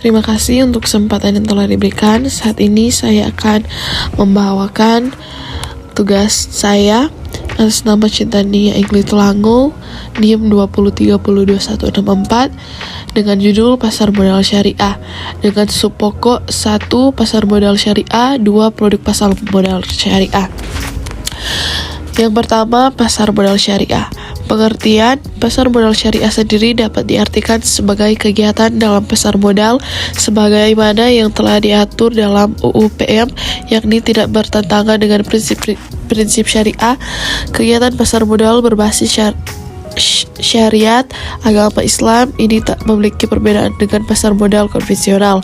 Terima kasih untuk kesempatan yang telah diberikan. Saat ini saya akan membawakan tugas saya atas nama Cinta Nia Ingli Tulango, NIM 20302164 dengan judul Pasar Modal Syariah dengan subpokok 1. Pasar modal syariah, 2. Produk pasar modal syariah. Yang pertama, pasar modal syariah. Pengertian, pasar modal syariah sendiri dapat diartikan sebagai kegiatan dalam pasar modal sebagaimana yang telah diatur dalam UU PM, yakni tidak bertentangan dengan prinsip syariah. Kegiatan pasar modal berbasis syariat agama Islam ini tak memiliki perbedaan dengan pasar modal konvensional.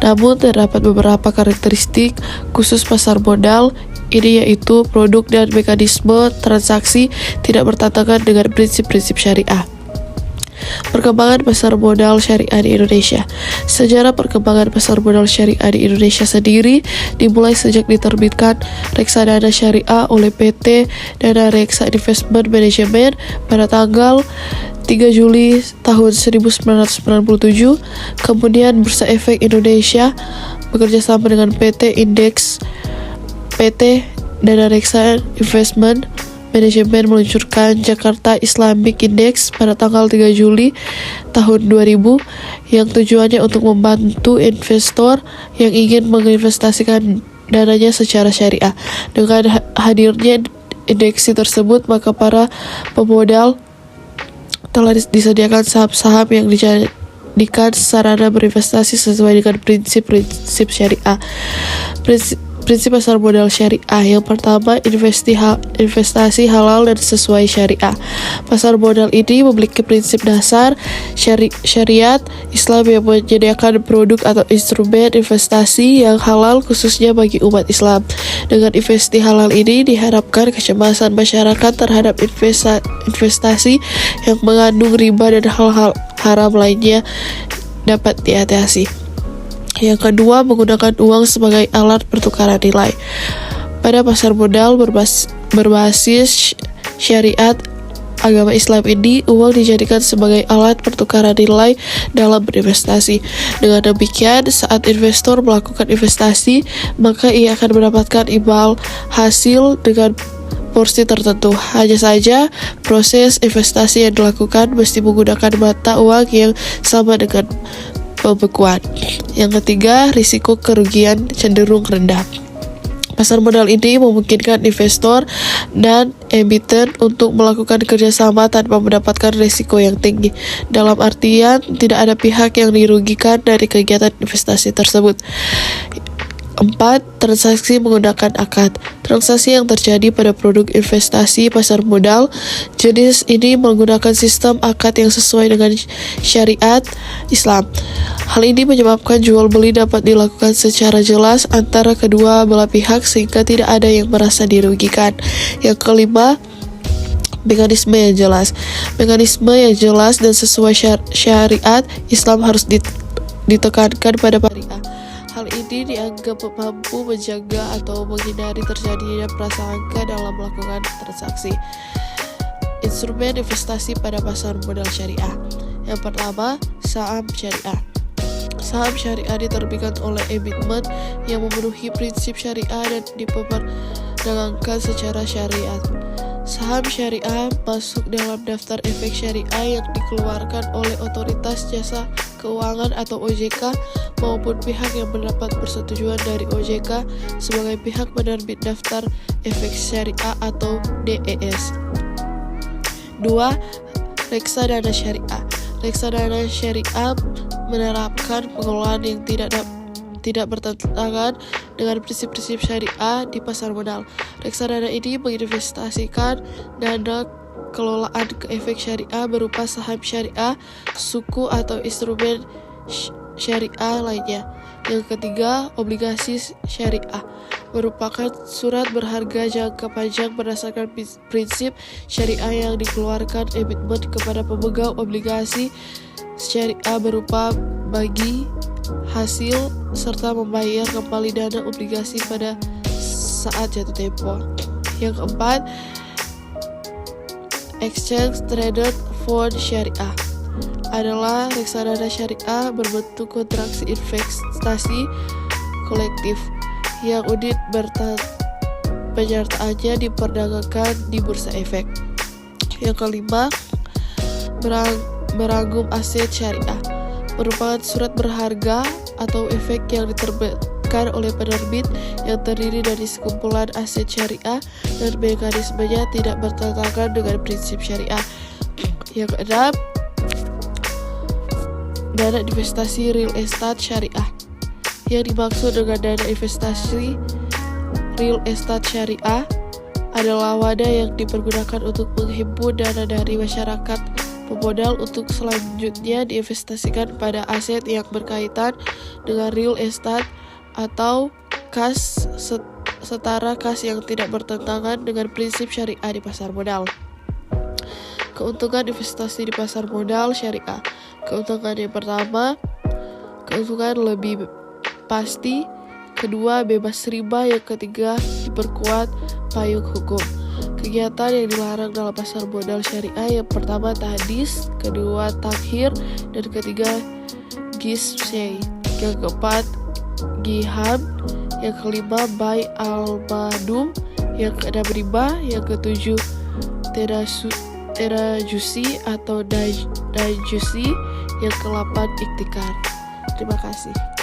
Namun terdapat beberapa karakteristik khusus pasar modal ini, yaitu produk dan mekanisme transaksi tidak bertentangan dengan prinsip-prinsip syariah. Perkembangan pasar modal syariah di Indonesia. Sejarah perkembangan pasar modal syariah di Indonesia sendiri dimulai sejak diterbitkan Reksadana Syariah oleh PT Dana Reksa Investment Management pada tanggal 3 Juli tahun 1997. Kemudian Bursa Efek Indonesia bekerjasama dengan PT Dana Reksa Investment Management meluncurkan Jakarta Islamic Index pada tanggal 3 Juli tahun 2000 yang tujuannya untuk membantu investor yang ingin menginvestasikan dananya secara syariah. Dengan hadirnya indeks tersebut, maka para pemodal telah disediakan saham-saham yang dijadikan sarana berinvestasi sesuai dengan prinsip-prinsip syariah. Prinsip pasar modal syariah. Yang pertama, investasi halal dan sesuai syariah. Pasar modal ini memiliki prinsip dasar syariat Islam yang menyediakan produk atau instrumen investasi yang halal khususnya bagi umat Islam. Dengan investasi halal ini diharapkan kecemasan masyarakat terhadap investasi yang mengandung riba dan hal-hal haram lainnya dapat diatasi. Yang kedua, menggunakan uang sebagai alat pertukaran nilai. Pada pasar modal berbasis syariat agama Islam ini, uang dijadikan sebagai alat pertukaran nilai dalam berinvestasi. Dengan demikian, saat investor melakukan investasi, maka ia akan mendapatkan imbal hasil dengan porsi tertentu. Hanya saja, proses investasi yang dilakukan mesti menggunakan mata uang yang sama dengan pembekuan. Yang ketiga, risiko kerugian cenderung rendah. Pasar modal ini memungkinkan investor dan emiten untuk melakukan kerjasama tanpa mendapatkan risiko yang tinggi. Dalam artian, tidak ada pihak yang dirugikan dari kegiatan investasi tersebut. 4. Transaksi menggunakan akad. Transaksi yang terjadi pada produk investasi pasar modal jenis ini menggunakan sistem akad yang sesuai dengan syariat Islam. Hal ini menyebabkan jual beli dapat dilakukan secara jelas antara kedua belah pihak sehingga tidak ada yang merasa dirugikan. Yang kelima, mekanisme yang jelas. Mekanisme yang jelas dan sesuai syariat Islam harus ditekankan pada syariah. Hal ini dianggap mampu menjaga atau menghindari terjadinya prasangka dalam melakukan transaksi. Instrumen investasi pada pasar modal syariah. Yang pertama, saham syariah. Saham syariah diterbitkan oleh emiten yang memenuhi prinsip syariah dan diperdagangkan secara syariat. Saham syariah masuk dalam daftar efek syariah yang dikeluarkan oleh Otoritas Jasa Keuangan atau OJK maupun pihak yang mendapat persetujuan dari OJK sebagai pihak penerbit daftar efek syariah atau DES. 2. Reksadana syariah. Reksadana syariah menerapkan pengelolaan yang tidak bertentangan dengan prinsip-prinsip syariah di pasar modal. Reksadana ini menginvestasikan dana kelolaan ke efek syariah berupa saham syariah, suku atau instrumen syariah lainnya. Yang ketiga, obligasi syariah merupakan surat berharga jangka panjang berdasarkan prinsip syariah yang dikeluarkan emiten kepada pemegang obligasi syariah berupa bagi hasil serta membayar kembali dana obligasi pada saat jatuh tempo. Yang keempat, exchange traded fund syariah. adalah reksadana syariah berbentuk kontraksi investasi kolektif yang unit penyertaannya diperdagangkan di bursa efek. Yang kelima, merangkum aset syariah merupakan surat berharga atau efek yang diterbitkan oleh penerbit yang terdiri dari sekumpulan aset syariah dan mekanismenya tidak bertentangan dengan prinsip syariah. Yang keenam, dana investasi real estate syariah. Yang dimaksud dengan dana investasi real estate syariah adalah wadah yang dipergunakan untuk menghimpun dana dari masyarakat pemodal untuk selanjutnya diinvestasikan pada aset yang berkaitan dengan real estate atau kas setara kas yang tidak bertentangan dengan prinsip syariah di pasar modal. Keuntungan investasi di pasar modal syariah. Keuntungan yang pertama, keuntungan lebih pasti. Kedua, bebas riba. Yang ketiga, diperkuat payung hukum. Kegiatan yang dilarang dalam pasar modal syariah, yang pertama tahdis, kedua takhir, dan ketiga gisy. Yang keempat giham, yang kelima bay al-madum, yang keenam riba, yang ketujuh terajusi atau dajusi, yang ke-8 iktikar. Terima kasih.